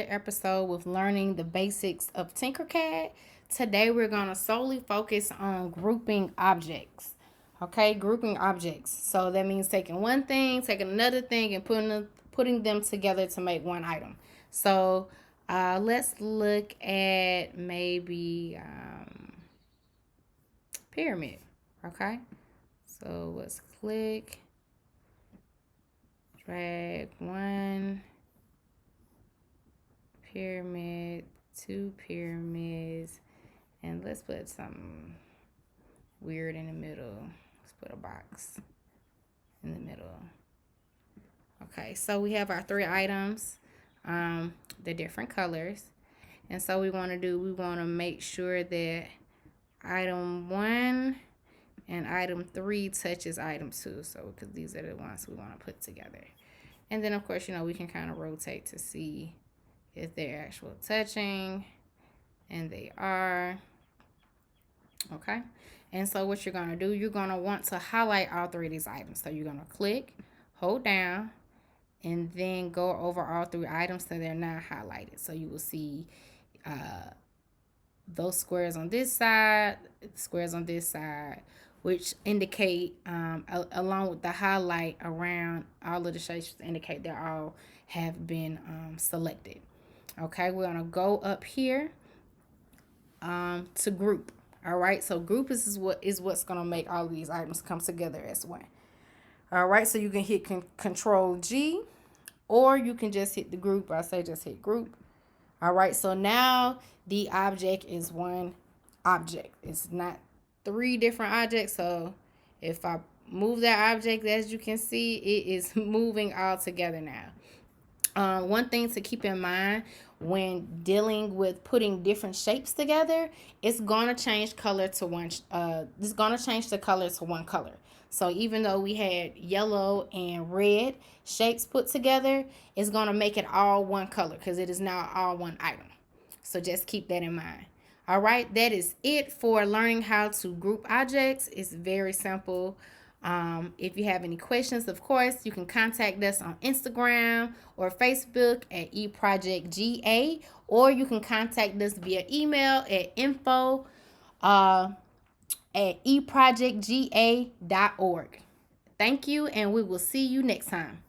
Episode with learning the basics of TinkerCAD. Today we're going to solely focus on grouping objects. Okay, grouping objects. So that means taking one thing, taking another thing, and putting them together to make one item. So let's look at maybe pyramid. Okay, so let's click, drag one pyramid, two pyramids, and let's put something weird in the middle. Let's put a box in the middle. Okay, so we have our three items, the different colors. And so we want to make sure that item 1 and item 3 touches item 2. So because these are the ones we want to put together. And then of course, we can kind of rotate to see if they're actually touching, and they are. Okay, and so what you're going to do, you're going to want to highlight all three of these items. So you're going to click, hold down, and then go over all three items so they're not highlighted. So you will see those squares on this side, squares on this side, which indicate, along with the highlight around all of the shapes, indicate they all have been selected. Okay, we're going to go up here to group. All right, so group is what's going to make all of these items come together as one. All right, so you can hit Control G, or you can just hit the group. I say just hit group. All right, so now the object is one object. It's not three different objects. So if I move that object, as you can see, it is moving all together now. One thing to keep in mind when dealing with putting different shapes together, it's gonna change color to one. It's gonna change the color to one color. So even though we had yellow and red shapes put together, it's gonna make it all one color because it is now all one item. So just keep that in mind. All right, that is it for learning how to group objects. It's very simple. If you have any questions, of course, you can contact us on Instagram or Facebook at eProjectGA, or you can contact us via email at info at eProjectGA.org. Thank you, and we will see you next time.